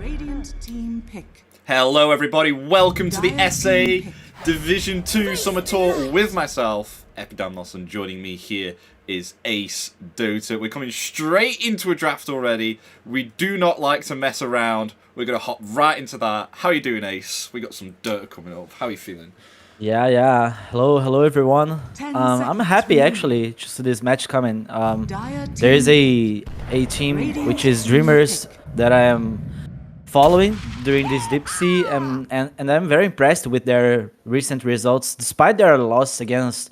Radiant team pick. Hello everybody, welcome to the SA Division 2 Summer Tour with myself, Epidamnos, and joining me here is Ace Dota. We're coming straight into a draft already. We do not like to mess around. We're going to hop right into that. How are you doing, Ace? We got some Dota coming up. How are you feeling? Yeah. Hello everyone. I'm happy actually to see this match coming. There is a team which is Dreamers that I am following during this DPC, and I'm very impressed with their recent results, despite their loss against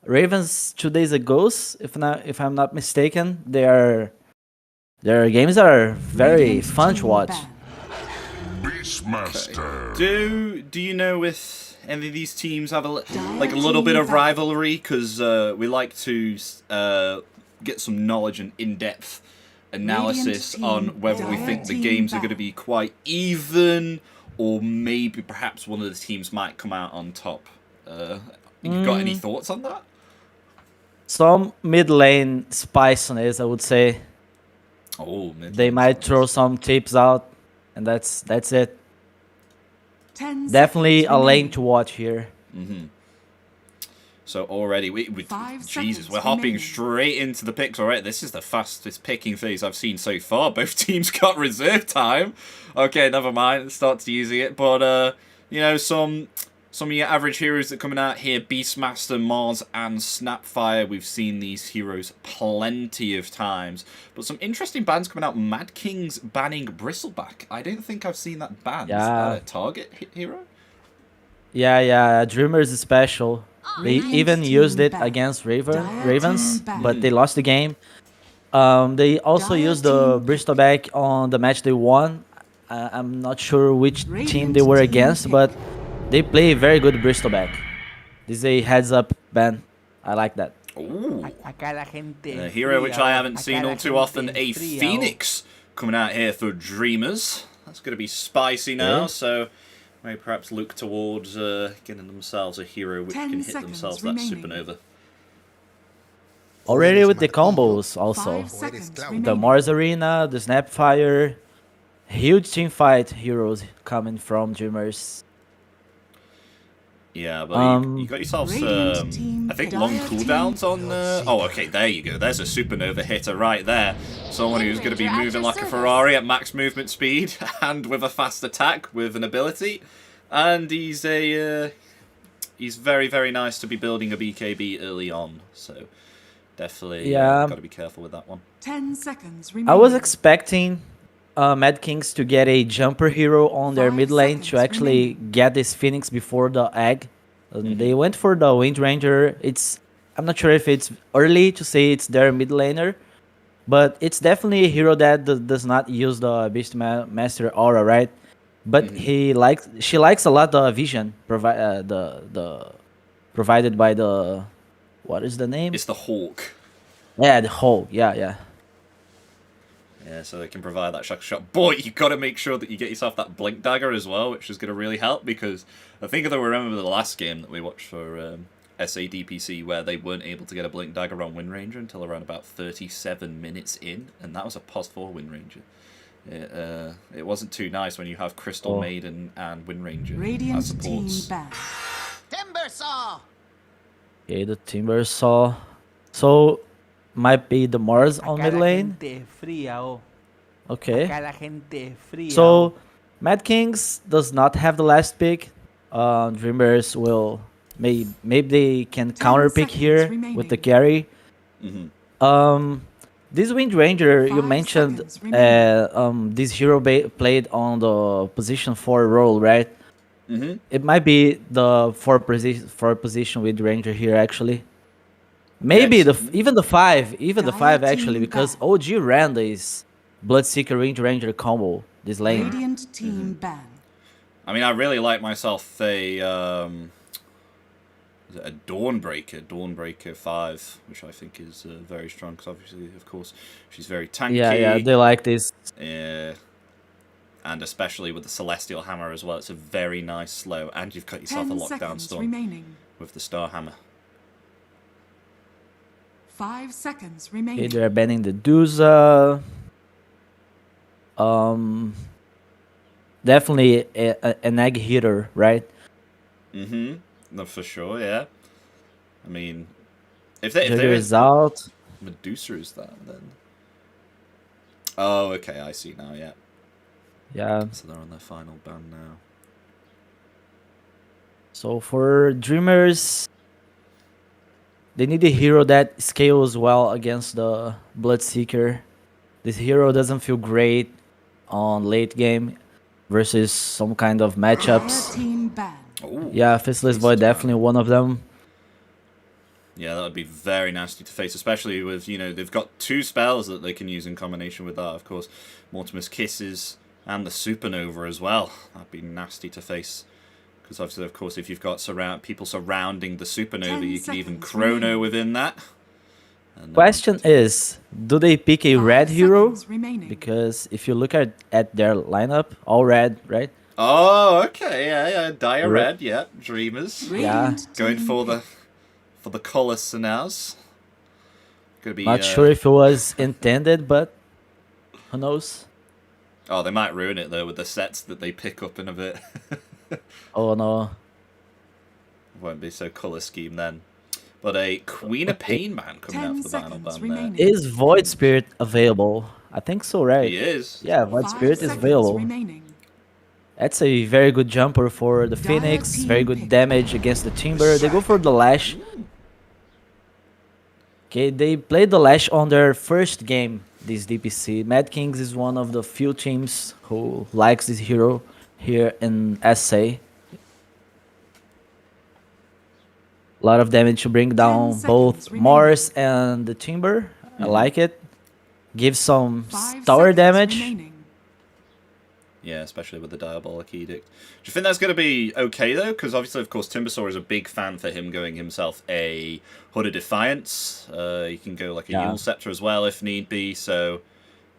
Ravens 2 days ago. If I'm not mistaken, their games are very fun to watch. Okay. Do you know if any of these teams have a little bit of rivalry? Because we like to get some knowledge and in-depth analysis on whether we think the games are going to be quite even, or maybe perhaps one of the teams might come out on top. You got any thoughts on that? Some mid lane spiciness, I would say. Oh, they might throw some tips out, and that's it. Definitely a lane to watch here. So already, Jesus, we're hopping straight into the picks already. This is the fastest picking phase I've seen so far. Both teams got reserve time. Okay, never mind. Starts using it, but you know, some of your average heroes that are coming out here: Beastmaster, Mars, and Snapfire. We've seen these heroes plenty of times, but some interesting bans coming out. MadKings banning Bristleback. I don't think I've seen that ban. Yeah. Is that a target hero? Yeah. Dreamers is special. They even used it against Ravens, but they lost the game. They also used the Bristleback on the match they won. I'm not sure which team they were against, but they play very good Bristleback. This is a heads-up ban. I like that. Ooh. A hero which I haven't seen all too often, a Phoenix coming out here for Dreamers. That's going to be spicy now, so maybe perhaps look towards getting themselves a hero which can hit themselves that supernova. Already with the combos also. The Mars Arena, the Snapfire. Huge team fight heroes coming from Dreamers. Yeah, but you got yourselves, I think, long cooldowns on... oh, okay, there you go. There's a supernova hitter right there. Someone who's going to be moving like a Ferrari at max movement speed and with a fast attack with an ability. And he's very, very nice to be building a BKB early on. So definitely got to be careful with that one. 10 seconds remaining. I was expecting MadKings to get a jumper hero on their mid lane to actually get this Phoenix before the egg. They went for the Wind Ranger. I'm not sure if it's early to say it's their mid laner, but it's definitely a hero that does not use the Beastmaster aura, right? But she likes a lot the vision provided by the, what is the name? It's the Hawk. Yeah, the Hawk. Yeah, so they can provide that shot. Boy, you got to make sure that you get yourself that Blink Dagger as well, which is going to really help, because I think I remember the last game that we watched for SA DPC where they weren't able to get a Blink Dagger on Wind Ranger until around about 37 minutes in, and that was a +4 Wind Ranger. It wasn't too nice when you have Crystal Maiden and Wind Ranger as supports. Timbersaw! Okay, the Timbersaw. So, might be the Mars on mid lane. Okay. So, MadKings does not have the last pick. Dreamers will... Maybe they can counter pick here with the carry. This Wind Ranger, you mentioned this hero played on the position 4 role, right? It might be the 4 position Wind Ranger here, actually. Maybe even the 5 actually, because OG ran this Bloodseeker Wind Ranger combo this lane. Radiant team ban. I mean, I really like myself a Dawnbreaker 5, which I think is very strong, because obviously, of course, she's very tanky. Yeah, they like this. Yeah. And especially with the Celestial Hammer as well, it's a very nice slow, and you've got yourself a lockdown stun with the Star Hammer. 5 seconds remaining. Okay, they're banning the Duza. definitely an egg hitter, right? No, for sure, yeah. I mean, if they Jugger were is out. Medusa is that then? Oh, okay, I see now. Yeah, Yeah. so they're on their final ban now. So for Dreamers, they need a hero that scales well against the Bloodseeker. This hero doesn't feel great on late game versus some kind of Player matchups. team banned. Oh, Yeah, Faceless Void definitely one of them. Yeah, that would be very nasty to face, especially with, they've got 2 spells that they can use in combination with that, of course. Mortimer's Kisses and the Supernova as well. That'd be nasty to face. Because obviously, of course, if you've got people surrounding the Supernova, you can even Chrono within that. And, Question is, do they pick a 5 red hero? seconds remaining. Because if you look at their lineup, all red, right? Oh, okay, yeah, Dire Re- Red, yeah, Dreamers. Radiant Going team for pick. the colors now. Gonna be Not sure if it was intended, but who knows? Oh, they might ruin it though with the sets that they pick up in a bit. Oh no. Won't be so color scheme then. But a Queen of Pain man coming out 10 for the final seconds ban remaining. there. Is Void Spirit available? I think so, right? He is. Yeah, Void 5 Spirit is seconds available. remaining. That's a very good jumper for the Dire Phoenix. team Very good pick. damage against the Timber. They go for the Lash. Okay, they played the Lash on their first game, this DPC. MadKings is one of the few teams who likes this hero here in SA. A lot of damage to bring down both seconds remaining. Mars and the Timber. I like it. Gives some 5 tower seconds damage. remaining. Yeah, especially with the Diabolic Edict. Do you think that's going to be okay, though? Because obviously, of course, Timbersaw is a big fan for him going himself a Hood of Defiance. He can go like a Yule Scepter as well if need be. So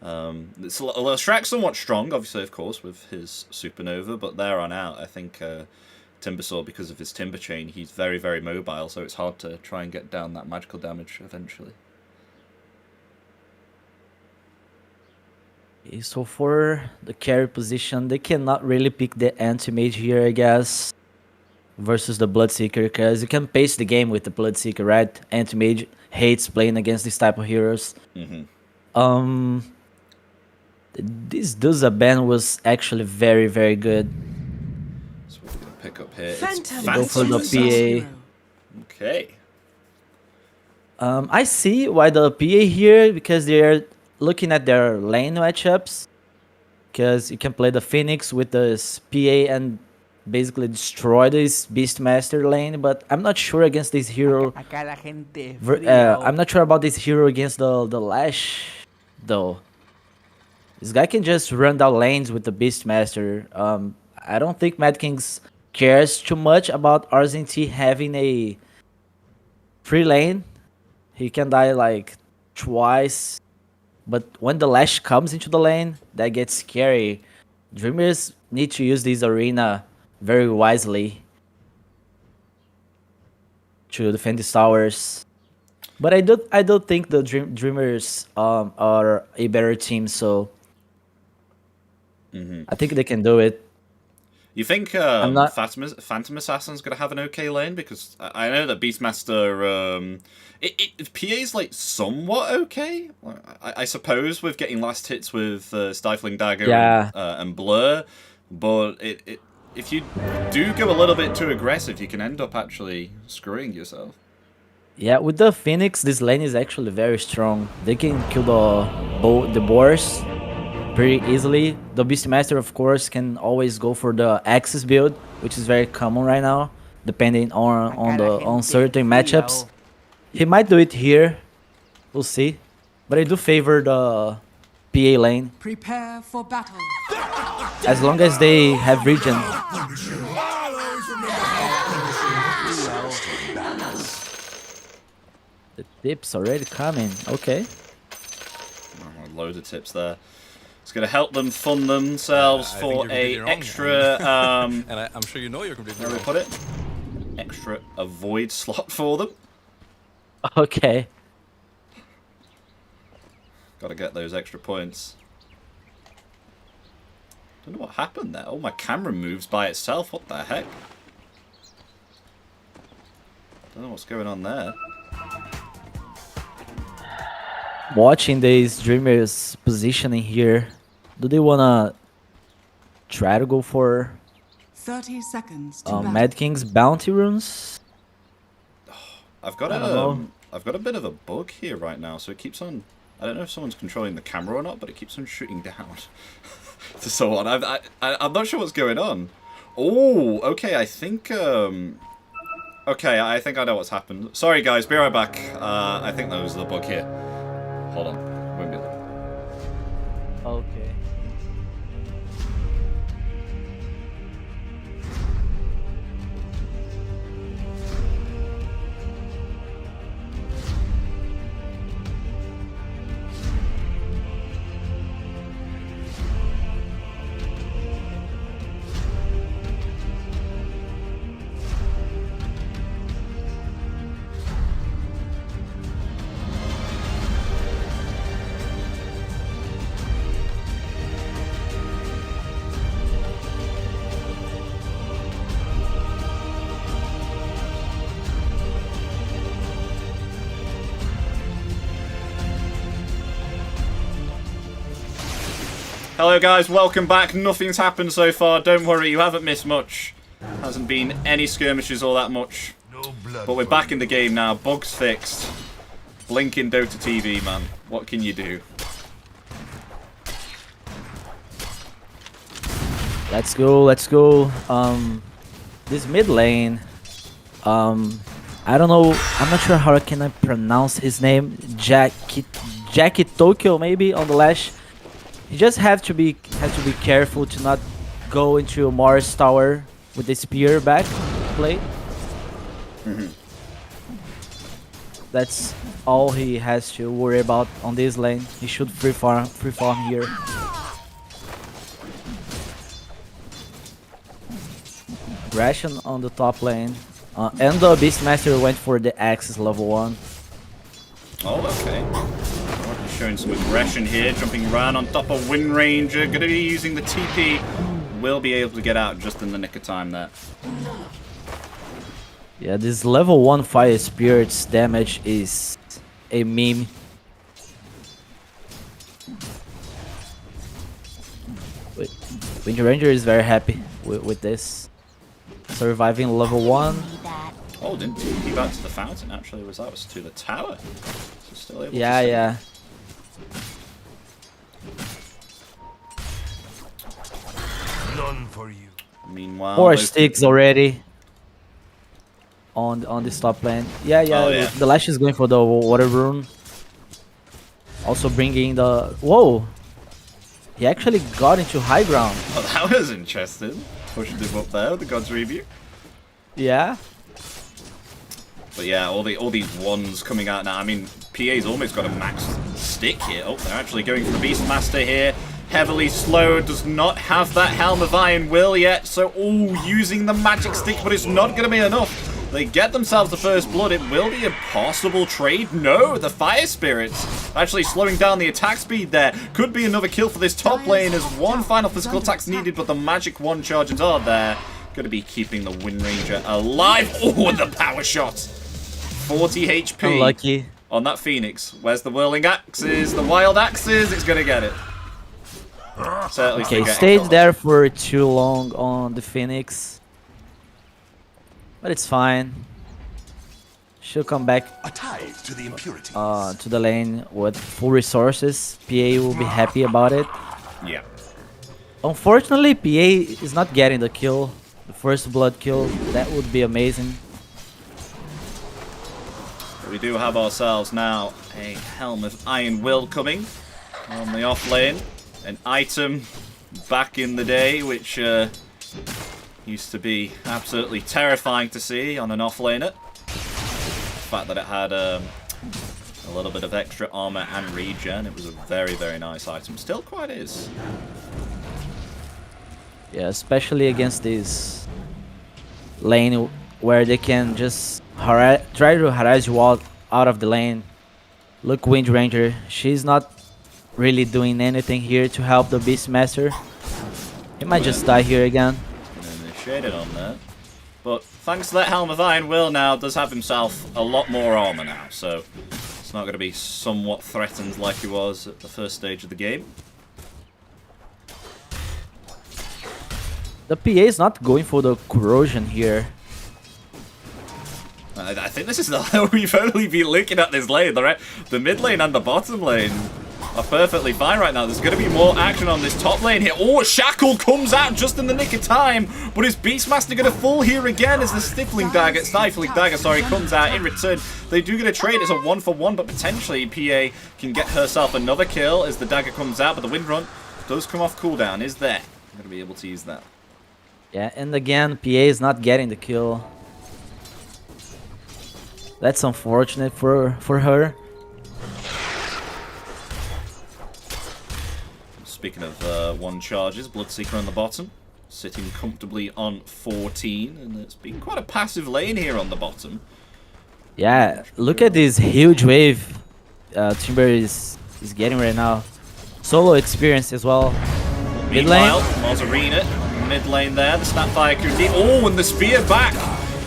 Strack's somewhat strong, obviously, of course, with his Supernova. But there on out, I think Timbersaw, because of his Timber Chain, he's very, very mobile. So it's hard to try and get down that magical damage eventually. Okay, so for the carry position, they cannot really pick the anti-mage here, I guess, versus the Bloodseeker, because you can pace the game with the Bloodseeker, right? Anti-mage hates playing against this type of heroes. This Duza ban was actually very, very good. So we're going to pick up here. Phantom Go for the versus PA. hero. Okay. I see why the PA here, because they're looking at their lane matchups, because you can play the Phoenix with this PA and basically destroy this Beastmaster lane, but I'm not sure against this hero. Acá la gente es fría, I'm not sure about this hero against the Lash, though. This guy can just run down lanes with the Beastmaster. I don't think MadKings cares too much about RZT having a free lane. He can die like twice. But when the Lash comes into the lane, that gets scary. Dreamers need to use this arena very wisely to defend these towers. But I don't think the Dreamers are a better team, so I think they can do it. You think not- Phantom Assassin's going to have an okay lane? Because I know that Beastmaster... PA's like somewhat okay, I suppose, with getting last hits with Stifling Dagger and Blur. But if you do go a little bit too aggressive, you can end up actually screwing yourself. Yeah, with the Phoenix, this lane is actually very strong. They can kill the boars pretty easily. The Beastmaster, of course, can always go for the Axis build, which is very common right now, depending on certain matchups. He might do it here. We'll see. But I do favor the PA lane, Prepare for battle. as long as they have regen. The tips already coming. Okay. Oh, loads of tips there. It's going to help them fund themselves I think for you're completely a wrong. extra... And I'm sure you know you're completely Where do we wrong. put it? Extra avoid slot for them. Okay. Got to get those extra points. Don't know what happened there. Oh, my camera moves by itself. What the heck? Don't know what's going on there. Watching the streamers positioning here, do they wanna try to go for 30 seconds to battle. MadKings bounty runes? I've got I don't know. I've got a bit of a bug here right now, so it keeps on. I don't know if someone's controlling the camera or not, but it keeps on shooting down to someone. I'm not sure what's going on. Oh, okay. I think. Okay, I think I know what's happened. Sorry, guys. Be right back. I think that was the bug here. Hold on. Wait a minute. Okay. Hello guys, welcome back. Nothing's happened so far. Don't worry, you haven't missed much. Hasn't been any skirmishes all that much. But we're back in the game now. Bugs fixed. Blinking Dota TV, man. What can you do? Let's go, let's go. This mid lane, I don't know, I'm not sure how can I pronounce his name. Jackie Tokyo maybe on the lash. You just have to be careful to not go into Mars Tower with the spear back play. That's all he has to worry about on this lane. He should free farm here. Aggression on the top lane. And the Beastmaster went for the Axis level 1. Oh, okay. Showing some aggression here, jumping around on top of Wind Ranger. Gonna be using the TP. Will be able to get out just in the nick of time there. Yeah, this level 1 Fire Spirit's damage is a meme. Wind Ranger is very happy with this. Surviving level 1. Oh, didn't TP back to the fountain actually, was to the tower. So still able to Yeah. None for you. Meanwhile, 4 sticks already on this top lane. Yeah, Oh, yeah. The Lash is going for the water rune. Also bringing the... Whoa! He actually got into high ground. Oh, that was interesting. Pushing him up there with the God's Rebuke. Yeah. But yeah, all these ones coming out now. I mean, PA's almost got a max stick here. Oh, they're actually going for the Beastmaster here. Heavily slowed, does not have that Helm of Iron Will yet. So, using the magic stick, but it's not going to be enough. They get themselves the first blood. It will be a possible trade. No, the Fire Spirits actually slowing down the attack speed there. Could be another kill for this top lane as one final physical attack's needed, but the magic one charges are there. Going to be keeping the Wind Ranger alive. Oh, and the power shot. 40 HP. Unlucky. On that Phoenix. Where's the whirling axes? The wild axes. It's going to get it. Certainly Okay, stayed there for too long on the Phoenix. But it's fine. She'll come back A tithe to the impurities. to the lane with full resources. PA will be happy about it. Yeah. Unfortunately, PA is not getting the kill. The first blood kill. That would be amazing. We do have ourselves now a Helm of Iron Will coming on the off lane. An item back in the day which used to be absolutely terrifying to see on an off laner. The fact that it had a little bit of extra armor and regen, it was a very, very nice item. Still quite is. Yeah, especially against this lane where they can just try to harass you out of the lane. Look, Wind Ranger, she's not really doing anything here to help the Beastmaster. He might just die here again. And then they shaded on there. But thanks to that Helm of Iron, Will now does have himself a lot more armor now, so it's not going to be somewhat threatened like he was at the first stage of the game. The PA is not going for the corrosion here. I think this is how we've only been looking at this lane. The mid lane and the bottom lane are perfectly fine right now. There's going to be more action on this top lane here. Oh, Shackle comes out just in the nick of time, but is Beastmaster going to fall here again as the Stifling Dagger, comes out in return. They do get a trade. It's a 1-for-1, but potentially PA can get herself another kill as the dagger comes out, but the Wind Run does come off cooldown. Is there? I'm going to be able to use that. Yeah, and again, PA is not getting the kill. That's unfortunate for her. Speaking of one charges, Bloodseeker on the bottom, sitting comfortably on 14, and it's been quite a passive lane here on the bottom. Yeah, look at this huge wave Timber is getting right now. Solo experience as well. Mid lane. Meanwhile, Mozzarina, mid lane there, the Snapfire could be... Oh, and the spear back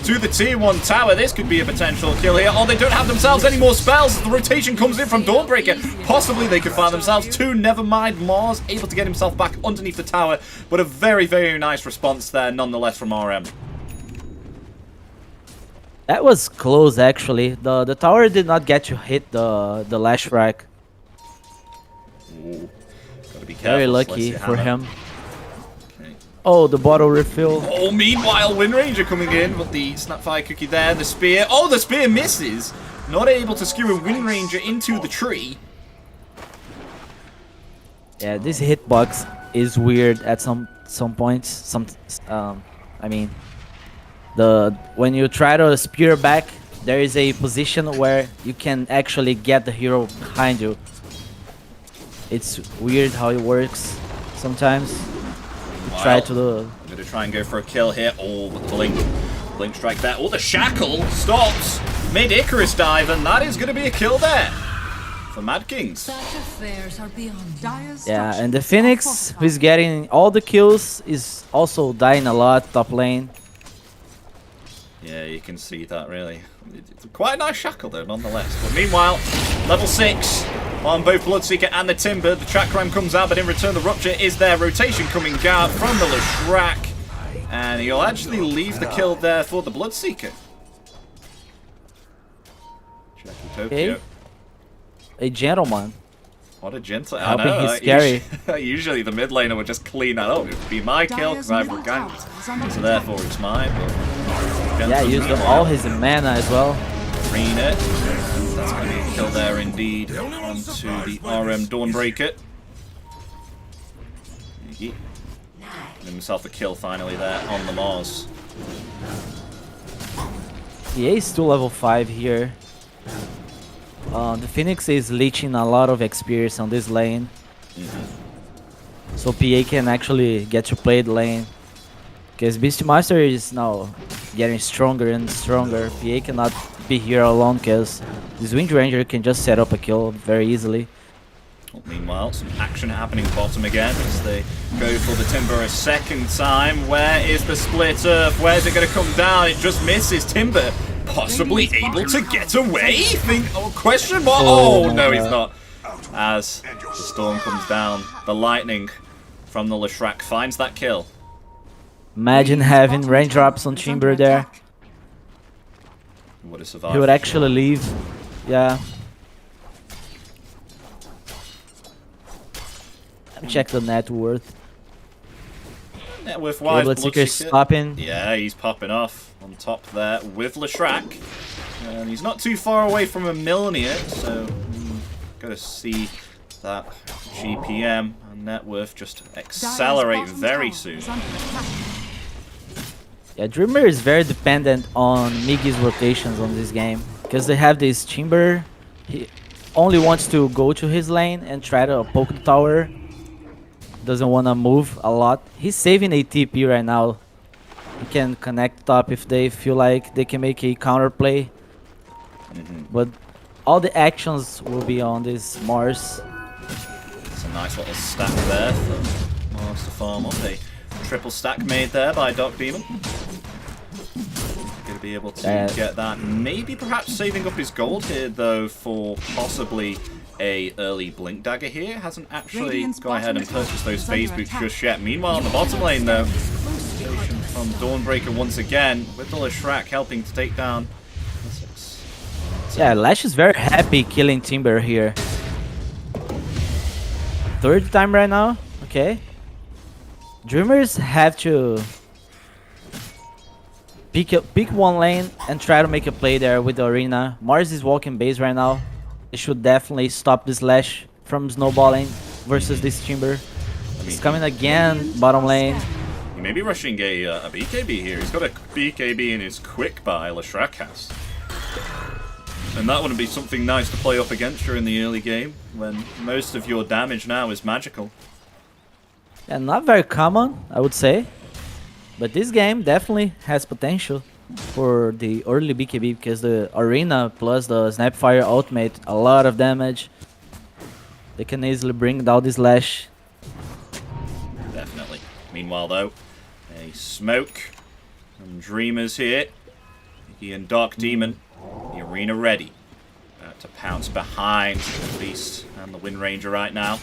to the tier 1 tower. This could be a potential kill here. Oh, they don't have themselves any more spells. The rotation comes in from Dawnbreaker. Possibly they could find themselves two. Never mind, Mars able to get himself back underneath the tower. But a very, very nice response there, nonetheless, from RM. That was close, actually. The tower did not get to hit the lash rack. Ooh, gotta be careful. Very lucky for him. Okay. Oh, the bottle refill. Oh, meanwhile, Wind Ranger coming in, but the Snapfire Cookie there, the spear. Oh, the spear misses. Not able to skew a Wind Ranger into the tree. Yeah, this hitbox is weird at some points. I mean, when you try to spear back, there is a position where you can actually get the hero behind you. It's weird how it works sometimes. Wow. Try to the... I'm going to try and go for a kill here. Oh, but the blink strike there. Oh, the Shackle stops mid Icarus dive, and that is going to be a kill there for MadKings. Yeah, and the Phoenix, who's getting all the kills, is also dying a lot top lane. Yeah, you can see that, really. It's quite a nice Shackle, though, nonetheless. But meanwhile, level 6 on both Bloodseeker and the Timber. The Chakram comes out, but in return, the Rupture is there. Rotation coming out from the Leshrac. And he'll actually leave the kill there for the Bloodseeker. Jackie Tokyo. Okay. A gentleman. What a gentle... I Helping know, his scary. Usually the mid laner would just clean that up. It would be my kill because I've reganked. So therefore it's mine. But Yeah, used up all his mana as well. Arena. That's going to be a kill there indeed. Onto the RM Dawnbreaker. Give himself a kill finally there on the Mars. PA is still level 5 here. The Phoenix is leeching a lot of experience on this lane. So PA can actually get to play the lane. Because Beastmaster is now getting stronger and stronger. PA cannot be here alone because this Wind Ranger can just set up a kill very easily. Well, meanwhile, some action happening bottom again as they go for the Timber a second time. Where is the split earth? Where's it going to come down? It just misses. Timber possibly able to get away? Question mark? Oh, no, he's not. As the storm comes down, the lightning from the Leshrac finds that kill. Imagine having raindrops on Timber there. Would have survived. He would actually leave. Yeah. Check the net worth. Net worth wise, Bloodseeker stopping. Yeah, he's popping off on top there with Leshrac. And he's not too far away from a Milner, so gotta see that GPM and net worth just accelerate very soon. Yeah, Dreamer is very dependent on Miggy's rotations on this game. Because they have this Timber. He only wants to go to his lane and try to poke the tower. Doesn't want to move a lot. He's saving a TP right now. He can connect top if they feel like they can make a counter play. But all the actions will be on this Mars. It's a nice little stack there for Mars to farm up. They triple stack made there by Dark Demon. Going to be able to get that. Maybe perhaps saving up his gold here, though, for possibly a early Blink Dagger here. Hasn't actually gone ahead and purchased those phase boots just yet. Meanwhile, in the bottom lane, though, from Dawnbreaker once again, with the Leshrac helping to take down. Yeah, Lash is very happy killing Timber here. Third time right now. Okay. Dreamers have to pick one lane and try to make a play there with the Arena. Mars is walking base right now. They should definitely stop this Lash from snowballing versus this Timber. He's coming again, bottom lane. He may be rushing a BKB here. He's got a BKB in his quick buy, Leshrac has. And that wouldn't be something nice to play up against during the early game, when most of your damage now is magical. And not very common, I would say. But this game definitely has potential for the early BKB, because the Arena plus the Snapfire ultimate, a lot of damage. They can easily bring down this Lash. Definitely. Meanwhile, though, a smoke from Dreamers here. He and Dark Demon, the Arena ready. About to pounce behind the Beast and the Wind Ranger right now.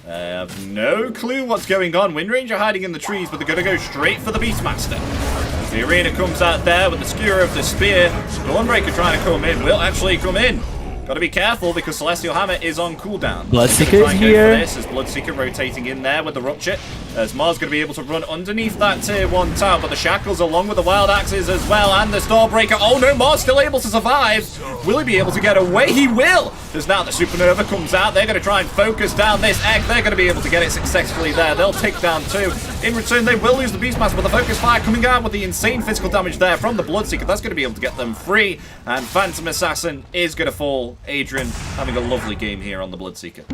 They have no clue what's going on. Wind Ranger hiding in the trees, but they're going to go straight for the Beastmaster. As the Arena comes out there with the Skewer of the Spear, Dawnbreaker trying to come in, will actually come in. Got to be careful because Celestial Hammer is on cooldown. Bloodseeker is here. This as Bloodseeker rotating in there with the Rupture. As Mars going to be able to run underneath that tier 1 tower, but the Shackles along with the Wild Axes as well, and the Starbreaker. Oh no, Mars still able to survive. Will he be able to get away? He will! As now the Supernova comes out, they're going to try and focus down this egg. They're going to be able to get it successfully there. They'll take down 2. In return, they will lose the Beastmaster, but the Focus Fire coming out with the insane physical damage there from the Bloodseeker. That's going to be able to get them free, and Phantom Assassin is going to fall. Adrian having a lovely game here on the Bloodseeker.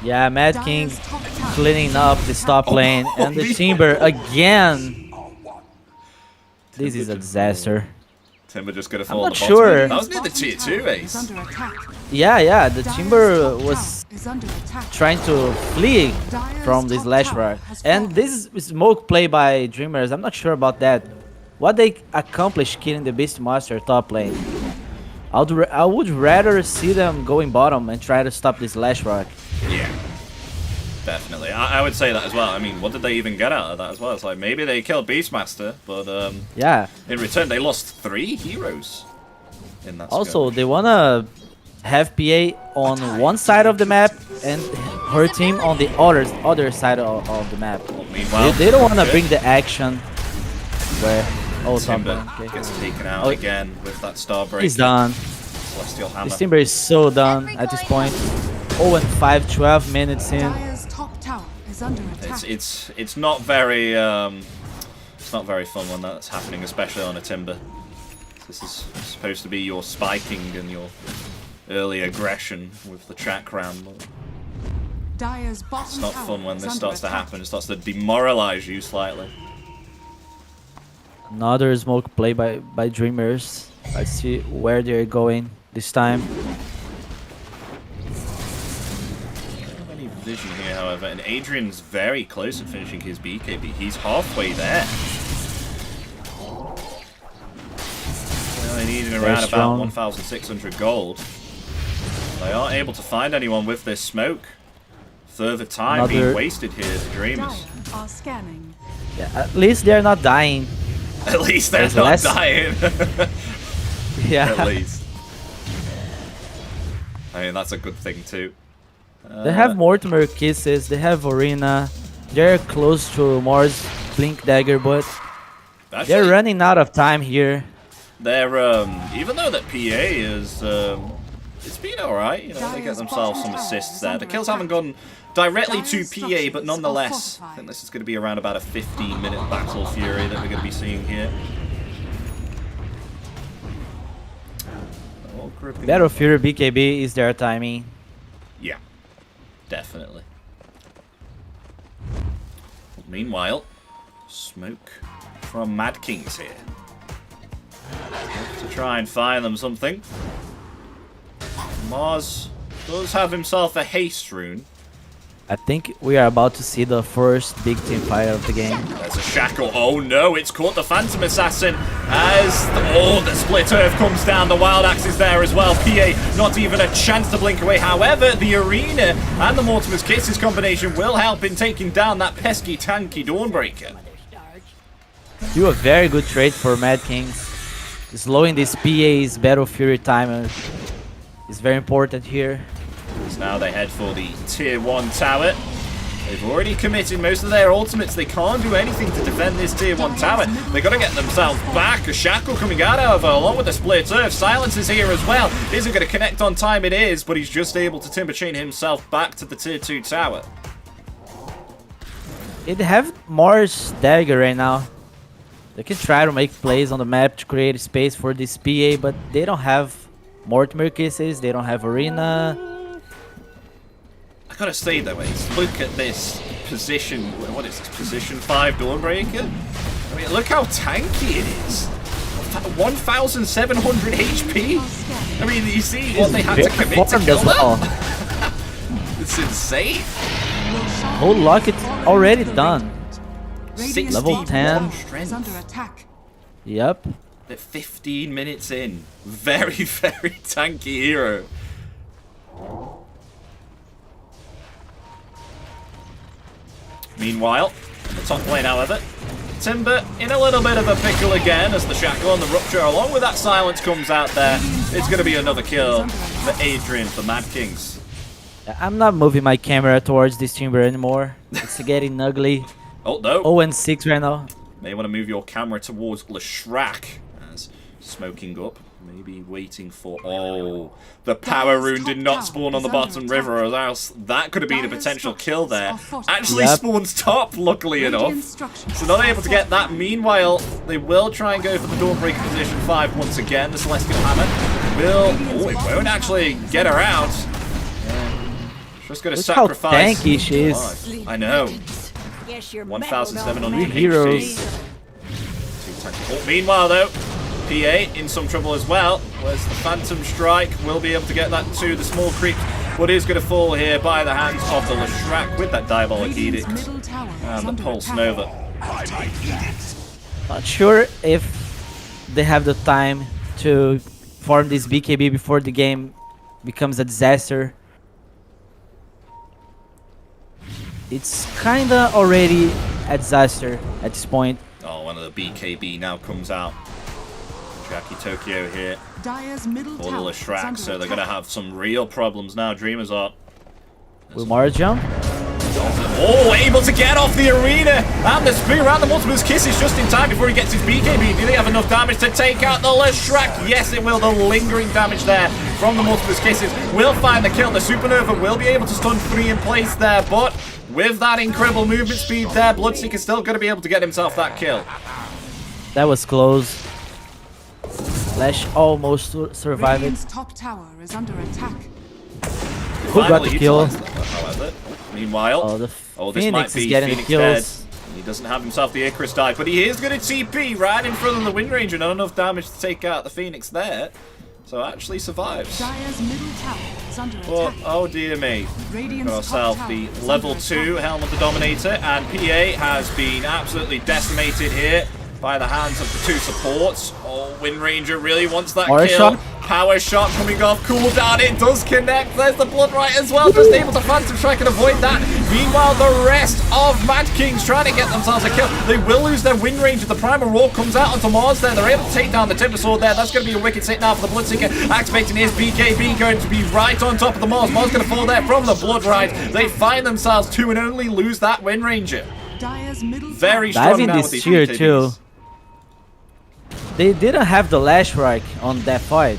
Yeah, MadKings cleaning up this top lane, and the Timber again. This is a disaster. Timber just going to fall I'm on not the bottom. sure. That was near the tier 2 ace. Yeah, the Timber was trying to flee from this Lash Rock. And this is smoke play by Dreamers. I'm not sure about that. What they accomplished killing the Beastmaster top lane. I would rather see them going bottom and try to stop this Lash Rock. Yeah, definitely. I would say that as well. I mean, what did they even get out of that as well? It's like, maybe they killed Beastmaster, but yeah. In return, they lost 3 heroes in that Also, skirmish. they want to have PA on one side of the map and her team on the other side of the map. Well, meanwhile, They don't want to bring the action where... Oh, Timber okay. gets taken out again with that Starbreaker. He's done. Celestial Hammer. This Timber is so done at this point. 0-5, 12 minutes in. Dire's top tower is under attack. It's not very fun when that's happening, especially on a Timber. This is supposed to be your spiking and your early aggression with the Chakram. Dire's bottom It's not tower fun when is this under starts to attack. happen. It starts to demoralize you slightly. Another smoke play by Dreamers. Let's see where they're going this time. I don't have any vision here, however, and Adrian's very close to finishing his BKB. He's halfway there. Well, they needed around about strong. 1,600 gold. They aren't able to find anyone with this smoke. Further time being wasted here for Dreamers. Dire are scanning. Yeah, at least they're not dying. At least they're There's not less. dying. Yeah. At least. I mean, that's a good thing too. They have Mortimer Kisses, they have Arena. They're close to Mars Blink Dagger, but Actually, they're running out of time here. They're even though that PA is it's been alright, you know, they get themselves some assists there. The kills haven't gone directly to PA, but nonetheless, I think this is going to be around about a 15-minute Battle Fury that we're going to be seeing here. Battle Fury BKB is their timing. Yeah, definitely. Meanwhile, smoke from MadKings here. To try and find them something. Mars does have himself a haste rune. I think we are about to see the first big team fight of the game. There's a shackle. Oh no, it's caught the Phantom Assassin as the split earth comes down. The Wild Axe is there as well. PA not even a chance to blink away. However, the Arena and the Mortimer's Kisses combination will help in taking down that pesky, tanky Dawnbreaker. Do a very good trade for MadKings. Slowing this PA's Battle Fury timer is very important here. So now they head for the tier 1 tower. They've already committed most of their ultimates. They can't do anything to defend this tier 1 tower. They've got to get themselves back. A shackle coming out, however, along with the split earth. Silence is here as well. Isn't going to connect on time, it is, but he's just able to timber chain himself back to the tier 2 tower. They have Mars Dagger right now. They can try to make plays on the map to create space for this PA, but they don't have Mortimer Kisses, they don't have Arena. I gotta say though, look at this position. What is this? Position 5 Dawnbreaker? I mean, look how tanky it is. 1,700 HP. I mean, you see what they had to commit to kill them? It's insane. Whole locket already done. Level 10. Is under attack. Yep. At 15 minutes in. Very, very tanky hero. Meanwhile, in the top lane, however, Timber in a little bit of a pickle again as the shackle and the rupture, along with that silence, comes out there. It's going to be another kill for Adrian for MadKings. I'm not moving my camera towards this chamber anymore. It's getting ugly. Oh no. 0-6 right now. May want to move your camera towards Leshrac as smoking up. Maybe waiting for... Oh, the power rune did not spawn on the bottom river, or else that could have been a potential kill there. Actually spawns top, luckily enough. So not able to get that. Meanwhile, they will try and go for the Dawnbreaker position 5 once again. The Celestial Hammer will... Oh, it won't actually get her out. Just going to sacrifice... Look how tanky she is. I know. 1,700 heroes. Oh, meanwhile, though, PA in some trouble as well. Where's the Phantom Strike? Will be able to get that to the small creep, but is going to fall here by the hands of the Leshrac with that Diabolic Edict and the Pulse Nova. Not sure if they have the time to farm this BKB before the game becomes a disaster. It's kinda already a disaster at this point. Oh, one of the BKB now comes out. Jackie Tokyo here for the Leshrac, so they're gonna have some real problems now. Dreamers are. Will Mars jump? Oh, able to get off the Arena and the spear around the Mortimer's Kisses just in time before he gets his BKB. Do they have enough damage to take out the Leshrac? Yes, it will. The lingering damage there from the Mortimer's Kisses will find the kill. The Supernova will be able to stun 3 in place there, but with that incredible movement speed there, Bloodseeker's still going to be able to get himself that kill. That was close. Lash almost survived it. Top tower is under attack. Who got the kill? However, meanwhile, the this Phoenix might be is getting Phoenix the kills. dead. He doesn't have himself the Icarus die, but he is going to TP right in front of the Wind Ranger. Not enough damage to take out the Phoenix there. So actually survives. Dire's middle tower is under But, attack. oh dear me. Radiant's Got ourselves top the tower is level under 2 attack. Helm of the Dominator, and PA has been absolutely decimated here by the hands of the 2 supports. Oh, Wind Ranger really wants that Power kill. shot. Power shot coming off, cooldown, it does connect. There's the Blood Right as well, just able to Phantom Strike and avoid that. Meanwhile, the rest of MadKings trying to get themselves a kill. They will lose their Wind Ranger. The Primal Roar comes out onto Mars there. They're able to take down the Timber Sword there. That's going to be a wicked hit now for the Bloodseeker. Activating his BKB, going to be right on top of the Mars. Mars going to fall there from the Blood Right. They find themselves 2 and only lose that Wind Ranger. Dire's middle Very tower. strong Diving now with this these tier BKBs. too. They didn't have the Leshrac on that fight.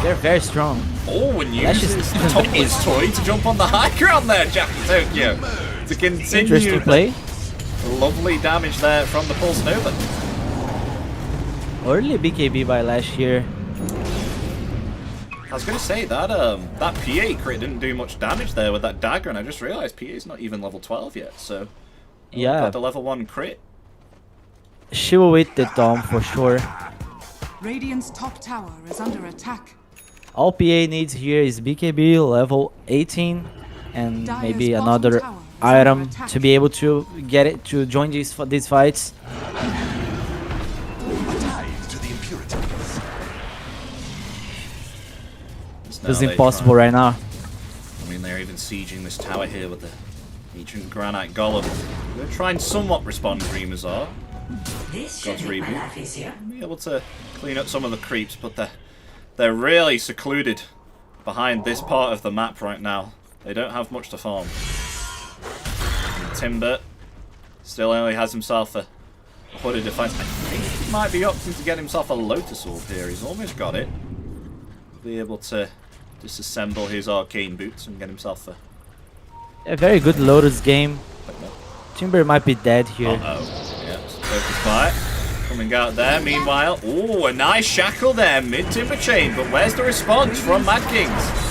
They're very strong. Oh, and Lash uses is the topless toy to jump on the high ground there, Jackie Tokyo. To continue Interesting play. lovely damage there from the Pulse Nova. Early BKB by Lash here. I was going to say that that PA crit didn't do much damage there with that dagger, and I just realised PA's not even level 12 yet, so Yeah. got the level 1 crit. She will hit the Dom for sure. Radiant's top tower is under attack. All PA needs here is BKB level 18 and Dire's maybe bottom another tower item to be able to get it to join these fights. Dive to the impurities. It's impossible right now. I mean, they're even sieging this tower here with the ancient granite golem. They're trying somewhat respond, Dreamers are. God's reboot. Be able to clean up some of the creeps, but they're really secluded behind this part of the map right now. They don't have much to farm. And Timber still only has himself a hooded defense. I think he might be opting to get himself a Lotus Orb here. He's almost got it. Be able to disassemble his arcane boots and get himself a very good Lotus game. Timber might be dead here. Uh-oh. Yeah, focus fire. Coming out there. Meanwhile, ooh, a nice shackle there, mid-timber chain. But where's the response from MadKings?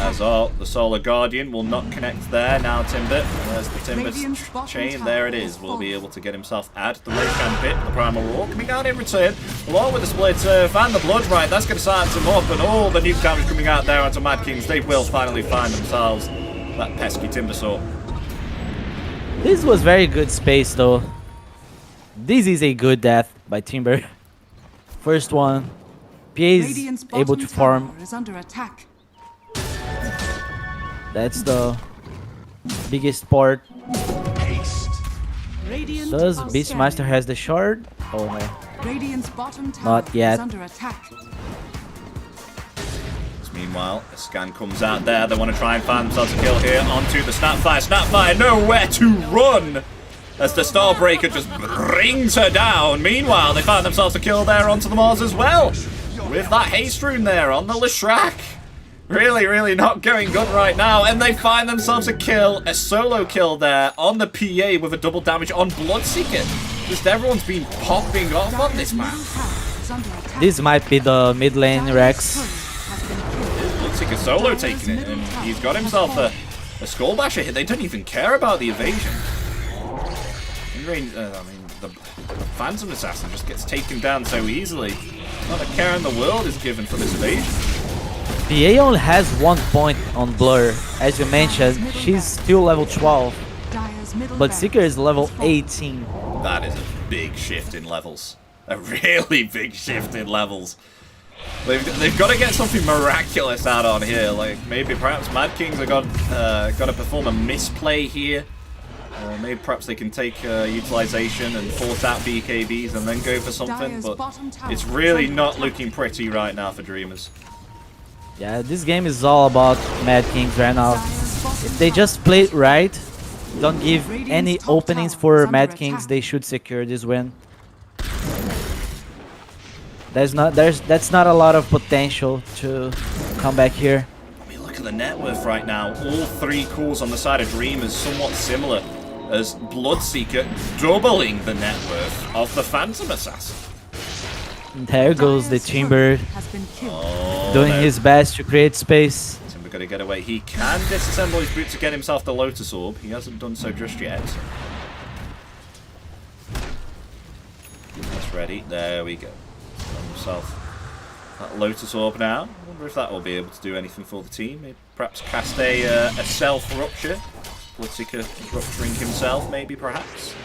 As all, the Solar Guardian will not connect there. Now Timber, there's the timber chain. There it is. Will be able to get himself out of the Roshan pit. The Primal Roar coming out in return, along with the Split Turf and the Blood Right. That's going to silence him up, and all the nuke damage coming out there onto MadKings. They will finally find themselves that pesky Timber Saw. This was very good space though. This is a good death by Timber. First one. PA is able to farm. Is under attack. That's the biggest part. Haste. Radiant Does are Beastmaster scanning. has the shard? Oh no. Radiant's bottom tower Not yet. is under attack. Meanwhile, a scan comes out there. They want to try and find themselves a kill here onto the Snapfire. Snapfire nowhere to run as the Starbreaker just brings her down. Meanwhile, they find themselves a kill there onto the Mars as well. With that haste rune there on the Leshrac. Really, really not going good right now. And they find themselves a kill, a solo kill there on the PA with a double damage on Bloodseeker. Just everyone's been popping off on this map. This might be the mid lane Rex. Bloodseeker solo taking it, and he's got himself a Skull Basher hit. They don't even care about the evasion. I mean, the Phantom Assassin just gets taken down so easily. Not a care in the world is given for this evasion. PA only has 1 point on Blur. As you mentioned, she's still level 12. But Seeker is level 18. That is a big shift in levels. A really big shift in levels. They've got to get something miraculous out on here. Like maybe perhaps MadKings have got to perform a misplay here. Or maybe perhaps they can take utilization and force out BKBs and then go for something. But it's really not looking pretty right now for Dreamers. Yeah, this game is all about MadKings right now. If they just play it right, don't give any openings for MadKings, they should secure this win. That's not a lot of potential to come back here. I mean, look at the net worth right now. All three cores on the side of Dreamers somewhat similar, as Bloodseeker doubling the net worth of the Phantom Assassin. There goes the Timber, Oh, doing no. his best to create space. Timber got to get away. He can disassemble his boot to get himself the Lotus Orb. He hasn't done so just yet. That's ready. There we go. Got himself that Lotus Orb now. I wonder if that will be able to do anything for the team. Maybe perhaps cast a self-rupture. Bloodseeker rupturing himself, maybe, perhaps.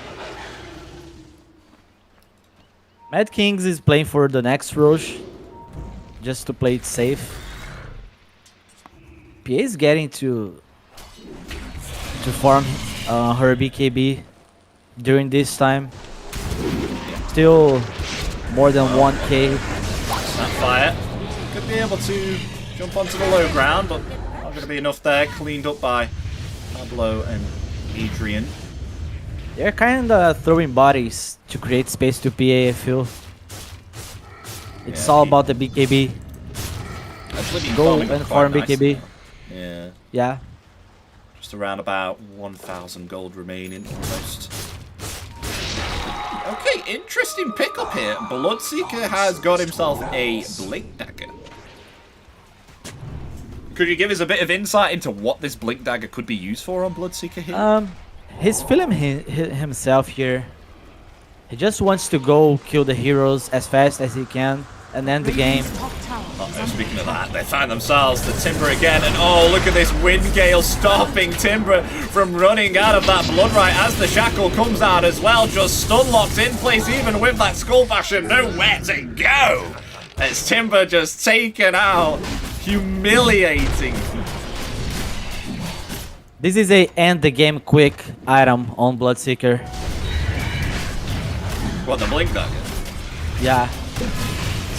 MadKings is playing for the next Roche, just to play it safe. PA is getting to farm her BKB during this time. Still more than 1k. Snapfire could be able to jump onto the low ground, but not going to be enough there. Cleaned up by Pablo and Adrian. They're kind of throwing bodies to create space to PA, I feel. It's all about the BKB. Go and farm BKB. Yeah. Yeah. Just around about 1,000 gold remaining, almost. Okay, interesting pickup here. Bloodseeker has got himself a Blink Dagger. Could you give us a bit of insight into what this Blink Dagger could be used for on Bloodseeker here? He's feeling himself here. He just wants to go kill the heroes as fast as he can and end the game. speaking of that, they find themselves the Timber again, and oh, look at this wind gale stopping Timber from running out of that blood right as the shackle comes out as well, just stun locked in place even with that skull basher, nowhere to go. As Timber just taken out, humiliating. This is a end the game quick item on Bloodseeker. What, the blink dagger? Yeah.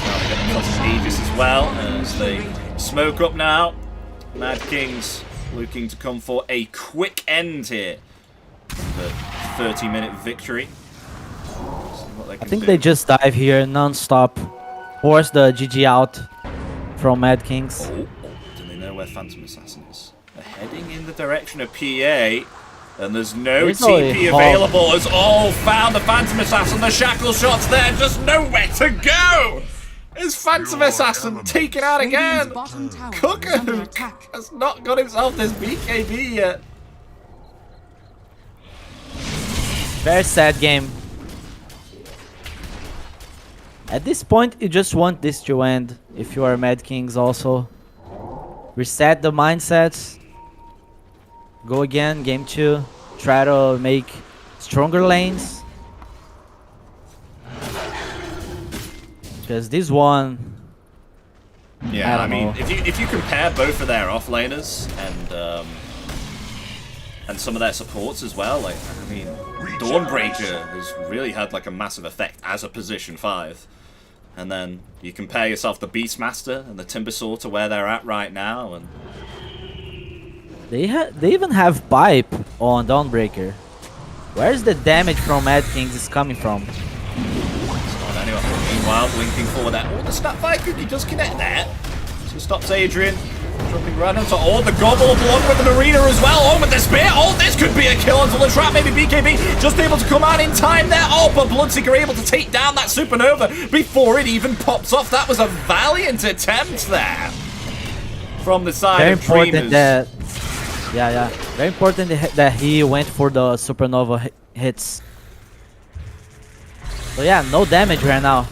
Now they get the Aegis as well as they smoke up now. MadKings looking to come for a quick end here. The 30-minute victory. I think they just dive here non-stop. Force the GG out from MadKings. Oh, do they know where Phantom Assassin is? They're heading in the direction of PA. And there's no TP available as all found the Phantom Assassin. The shackle shot's there, just nowhere to go. Is Phantom Assassin taken out again? Cuckoo has not got himself this BKB yet. Very sad game. At this point, you just want this to end. If you are MadKings also. Reset the mindsets. Go again, game 2. Try to make stronger lanes. Because this one... Yeah, I mean, if you compare both of their offlaners and some of their supports as well, like, I mean, Dawnbreaker has really had like a massive effect as a position 5. And then you compare yourself the Beastmaster and the Timbersaw to where they're at right now, and they even have pipe on Dawnbreaker. Where's the damage from MadKings is coming from? It's not anyone. Meanwhile, blinking forward there. Oh, the Snapfire Cookie does connect there. So stops Adrian. Jumping right onto the Gobble along with the Marina as well. Oh, with the Spear. Oh, this could be a kill until the trap. Maybe BKB just able to come out in time there. Oh, but Bloodseeker able to take down that Supernova before it even pops off. That was a valiant attempt there from the side Very of important Dreamers. that... Yeah. Very important that he went for the Supernova hits. So yeah, no damage right now.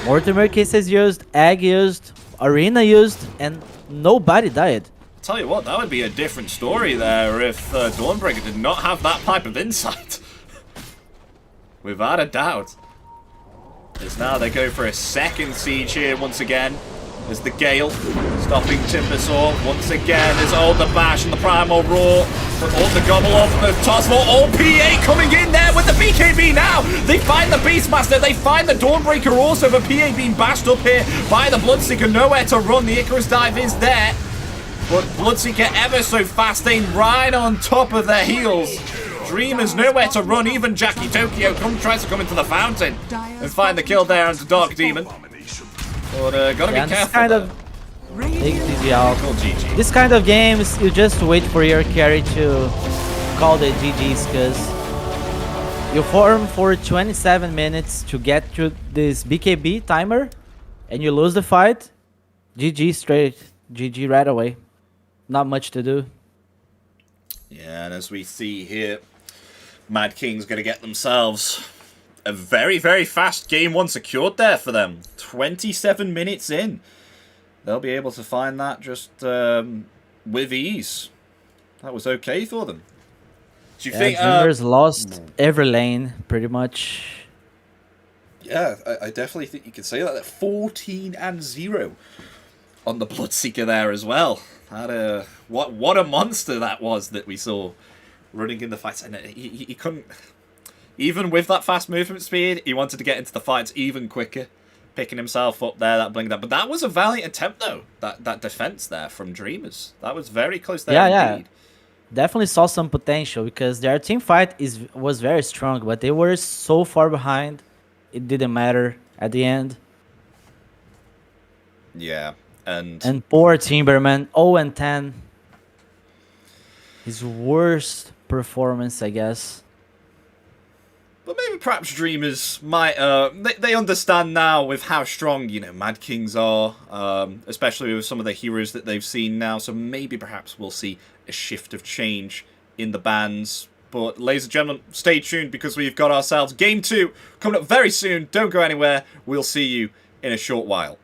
Mortimer Kisses used, Egg used, Arena used, and nobody died. Tell you what, that would be a different story there if Dawnbreaker did not have that pipe of insight. Without a doubt. As now they go for a second siege here once again. There's the Gale stopping Timbersaw once again. There's the Bash and the Primal Roar. But the Gobble off the Tossball. PA coming in there with the BKB now. They find the Beastmaster. They find the Dawnbreaker also. The PA being bashed up here by the Bloodseeker. Nowhere to run. The Icarus dive is there. But Bloodseeker ever so fast, staying right on top of their heels. Dreamers nowhere to run. Even Jackie Tokyo tries to come into the fountain and find the kill there onto Dark Demon. But gotta be careful. This kind of games, you just wait for your carry to call the GGs, because you farm for 27 minutes to get to this BKB timer, and you lose the fight. GG straight. GG right away. Not much to do. Yeah, and as we see here, MadKings going to get themselves a very, very fast game 1 secured there for them. 27 minutes in. They'll be able to find that just with ease. That was okay for them. Do you think Dreamers lost every lane, pretty much. Yeah, I definitely think you could say that. 14-0 on the Bloodseeker there as well. That, what a monster that was that we saw running in the fights. And he couldn't... Even with that fast movement speed, he wanted to get into the fights even quicker. Picking himself up there, that blink. But that was a valiant attempt, though. That defense there from Dreamers. That was very close there indeed. Yeah. Definitely saw some potential, because their team fight was very strong, but they were so far behind. It didn't matter at the end. Yeah, and poor Timberman, 0-10. His worst performance, I guess. But maybe perhaps Dreamers might, they understand now with how strong, MadKings are, especially with some of the heroes that they've seen now, so maybe perhaps we'll see a shift of change in the bans. But ladies and gentlemen, stay tuned, because we've got ourselves Game 2 coming up very soon. Don't go anywhere. We'll see you in a short while.